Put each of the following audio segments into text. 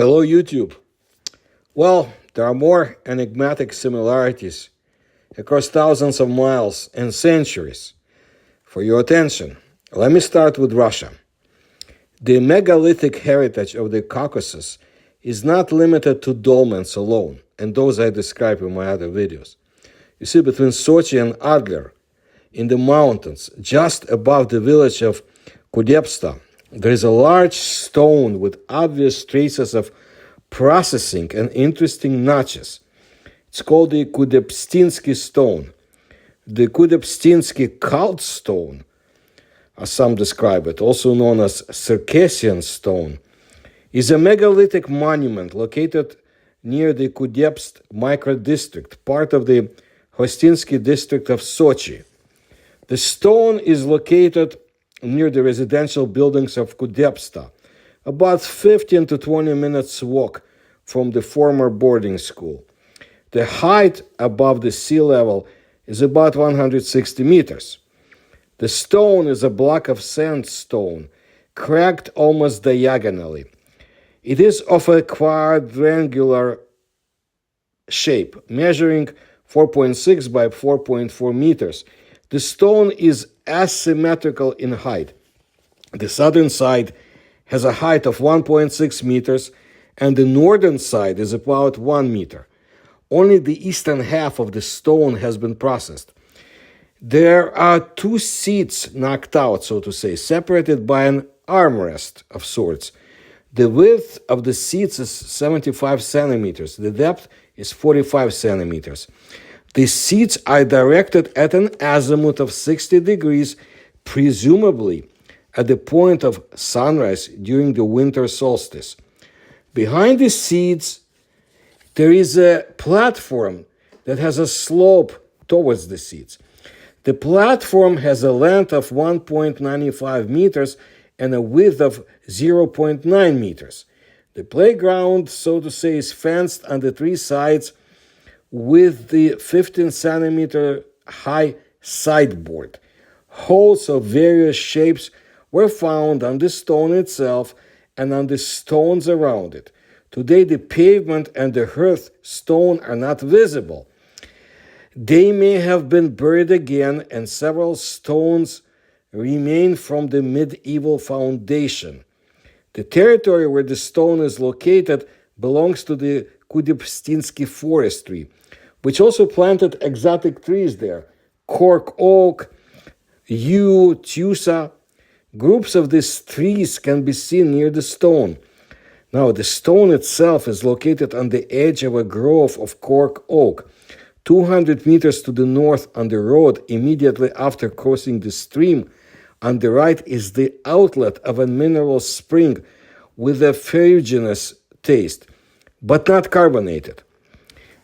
Hello, YouTube. Well, there are more enigmatic similarities across thousands of miles and centuries. For your attention, let me start with Russia. The megalithic heritage of the Caucasus is not limited to dolmens alone, and those I describe in my other videos. You see, between Sochi and Adler, in the mountains, just above the village of Kudepsta, there is a large stone with obvious traces of processing and interesting notches. It's called the Kudepstinsky stone. The Kudepstinsky cult stone, as some describe it, also known as Circassian stone, is a megalithic monument located near the Kudepst microdistrict, part of the Hostinsky district of Sochi. The stone is located near the residential buildings of Kudepsta, about 15 to 20 minutes walk from the former boarding school. The height above the sea level is about 160 meters. The stone is a block of sandstone, cracked almost diagonally. It is of a quadrangular shape, measuring 4.6 by 4.4 meters. The stone is asymmetrical in height. The southern side has a height of 1.6 meters, and the northern side is about 1 meter. Only the eastern half of the stone has been processed. There are two seats knocked out, so to say, separated by an armrest of sorts. The width of the seats is 75 centimeters. The depth is 45 centimeters. The seats are directed at an azimuth of 60 degrees, presumably at the point of sunrise during the winter solstice. Behind the seats, there is a platform that has a slope towards the seats. The platform has a length of 1.95 meters and a width of 0.9 meters. The playground, so to say, is fenced on the three sides with the 15 centimeter high sideboard. Holes of various shapes were found on the stone itself and on the stones around it. Today, the pavement and the hearth stone are not visible. They may have been buried again, and several stones remain from the medieval foundation. The territory where the stone is located belongs to the Kudepstinsky forestry, which also planted exotic trees there: cork oak, yew, tusa. Groups of these trees can be seen near the stone. Now, the stone itself is located on the edge of a grove of cork oak. 200 meters to the north on the road, immediately after crossing the stream, on the right is the outlet of a mineral spring with a ferruginous taste, but not carbonated.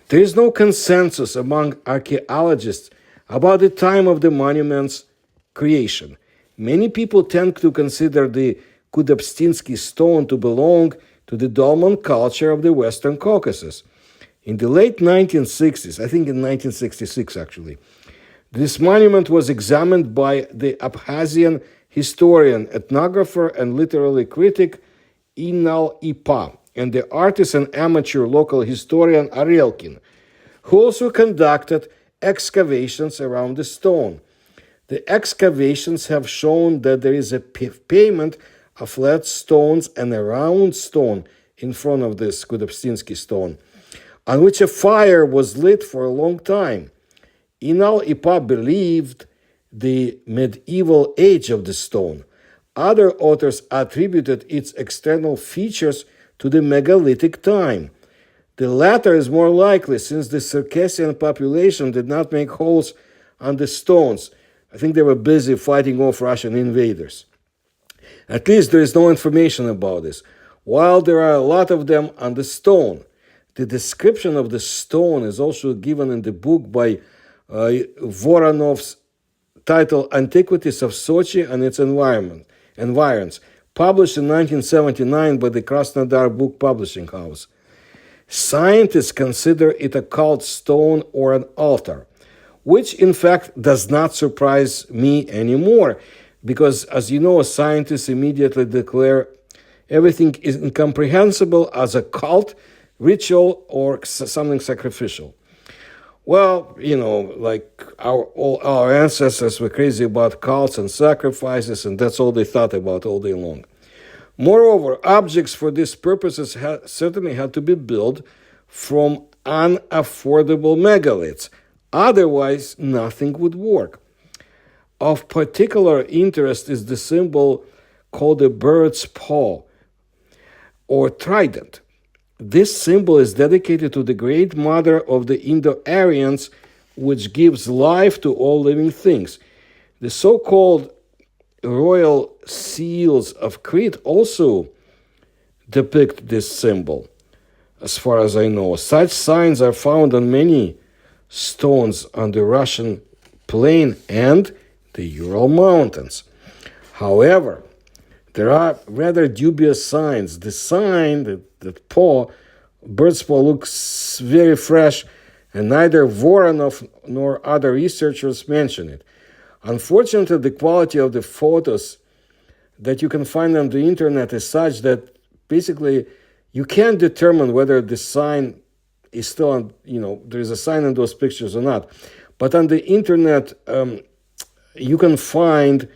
There is no consensus among archaeologists about the time of the monument's creation. Many people tend to consider the Kudepstinsky stone to belong to the dolmen culture of the Western Caucasus. In the late 1960s, I think in 1966 actually, this monument was examined by the Abkhazian historian, ethnographer, and literary critic Inal Ipa, and the artist and amateur local historian Arelkin, who also conducted excavations around the stone. The excavations have shown that there is a pavement of flat stones and a round stone in front of this Kudepstinsky stone, on which a fire was lit for a long time. Inal Ipa believed the medieval age of the stone. Other authors attributed its external features to the megalithic time. The latter is more likely, since the Circassian population did not make holes on the stones. I think they were busy fighting off Russian invaders. At least there is no information about this, while there are a lot of them on the stone. The description of the stone is also given in the book by Voronov's titled Antiquities of Sochi and its Environs, published in 1979 by the Krasnodar Book Publishing House. Scientists consider it a cult stone or an altar, which in fact does not surprise me anymore, because as you know, scientists immediately declare everything is incomprehensible as a cult, ritual, or something sacrificial. Well, like all our ancestors were crazy about cults and sacrifices, and that's all they thought about all day long. Moreover, objects for these purposes certainly had to be built from unaffordable megaliths. Otherwise, nothing would work. Of particular interest is the symbol called the bird's paw or trident. This symbol is dedicated to the great mother of the Indo-Aryans, which gives life to all living things. The so-called royal seals of Crete also depict this symbol, as far as I know. Such signs are found on many stones on the Russian plain and the Ural Mountains. However, there are rather dubious signs. The sign, that paw, bird's paw, looks very fresh, and neither Voronov nor other researchers mention it. Unfortunately, the quality of the photos that you can find on the internet is such that basically you can't determine whether the sign is still on, there is a sign in those pictures or not. But on the internet, you can find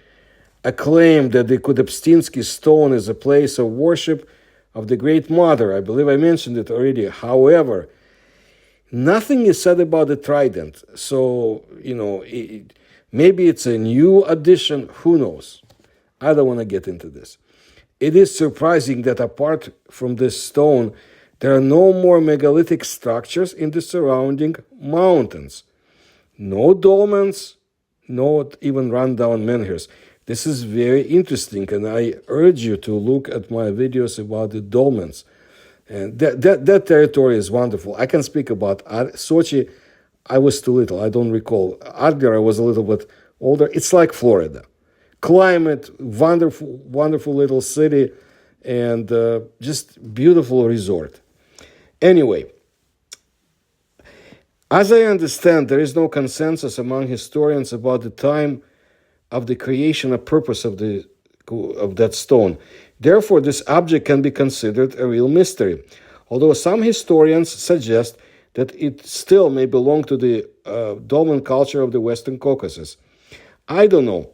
a claim that the Kudybstinsky stone is a place of worship of the Great Mother. I believe I mentioned it already. However, nothing is said about the trident. So, maybe it's a new addition. Who knows? I don't want to get into this. It is surprising that apart from this stone, there are no more megalithic structures in the surrounding mountains. No dolmens, not even rundown menhirs. This is very interesting, and I urge you to look at my videos about the dolmens. And that territory is wonderful. I can speak about Sochi. I was too little. I don't recall. Adgar, I was a little bit older. It's like Florida. Climate, wonderful little city, and just beautiful resort. Anyway, as I understand, there is no consensus among historians about the time of the creation or purpose of that stone. Therefore, this object can be considered a real mystery, although some historians suggest that it still may belong to the dolmen culture of the Western Caucasus. I don't know,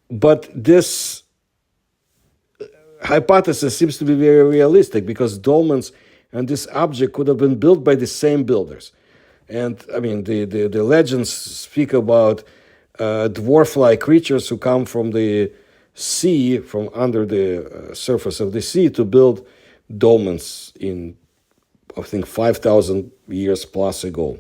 but this hypothesis seems to be very realistic because dolmens and this object could have been built by the same builders. And I mean, the legends speak about dwarf-like creatures who come from the sea, from under the surface of the sea, to build dolmens in, I think, 5,000 years plus ago.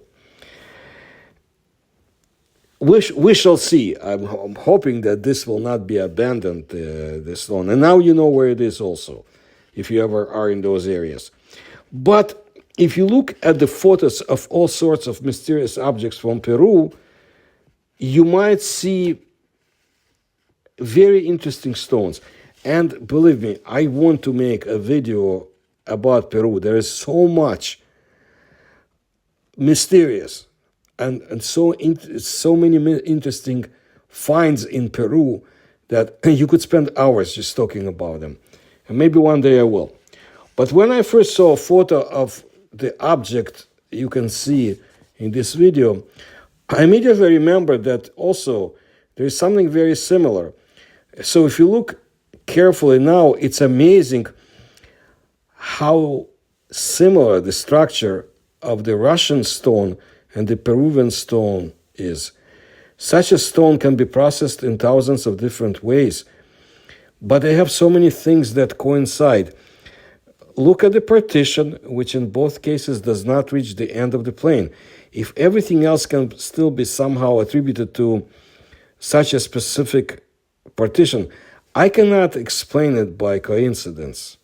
We shall see. I'm hoping that this will not be abandoned, this stone. And now you know where it is also, if you ever are in those areas. But if you look at the photos of all sorts of mysterious objects from Peru, you might see very interesting stones. And believe me, I want to make a video about Peru. There is so much mysterious and so many interesting finds in Peru that you could spend hours just talking about them. And maybe one day I will. But when I first saw a photo of the object you can see in this video, I immediately remembered that also there is something very similar. So if you look carefully now, it's amazing how similar the structure of the Russian stone and the Peruvian stone is. Such a stone can be processed in thousands of different ways, but they have so many things that coincide. Look at the partition, which in both cases does not reach the end of the plane. If everything else can still be somehow attributed to such a specific partition, I cannot explain it by coincidence.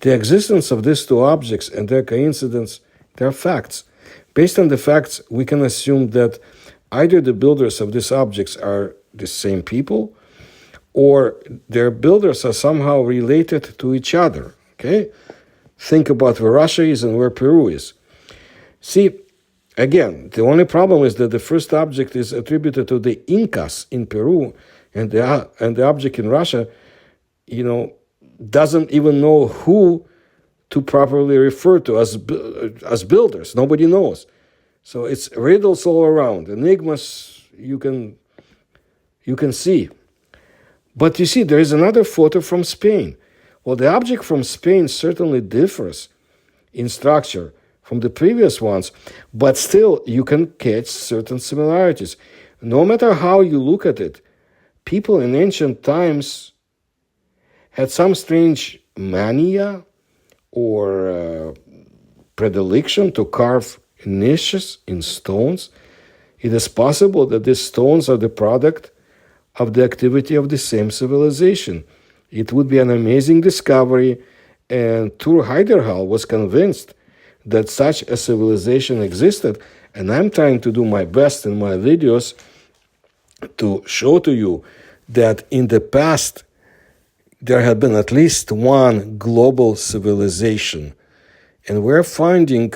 The existence of these two objects and their coincidence, they are facts. Based on the facts, we can assume that either the builders of these objects are the same people, or their builders are somehow related to each other. Okay? Think about where Russia is and where Peru is. See, again, the only problem is that the first object is attributed to the Incas in Peru, and the object in Russia, doesn't even know who to properly refer to as builders. Nobody knows. So it's riddles all around, enigmas you can see. But you see, there is another photo from Spain. Well, the object from Spain certainly differs in structure from the previous ones, but still you can catch certain similarities. No matter how you look at it, people in ancient times had some strange mania or predilection to carve niches in stones. It is possible that these stones are the product of the activity of the same civilization. It would be an amazing discovery, and Thor Heyerdahl was convinced that such a civilization existed, and I'm trying to do my best in my videos to show to you that in the past there had been at least one global civilization, and we're finding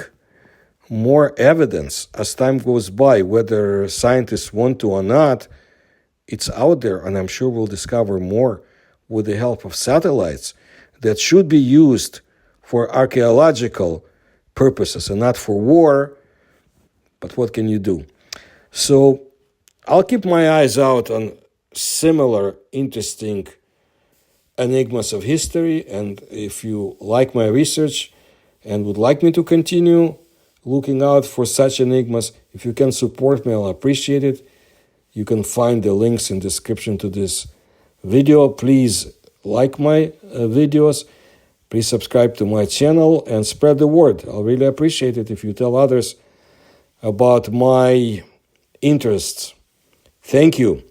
more evidence as time goes by, whether scientists want to or not. It's out there, and I'm sure we'll discover more with the help of satellites that should be used for archaeological purposes and not for war. But what can you do? So I'll keep my eyes out on similar interesting enigmas of history, and if you like my research and would like me to continue looking out for such enigmas, if you can support me, I'll appreciate it. You can find the links in the description to this video. Please like my videos. Please subscribe to my channel and spread the word. I'll really appreciate it if you tell others about my interests. Thank you.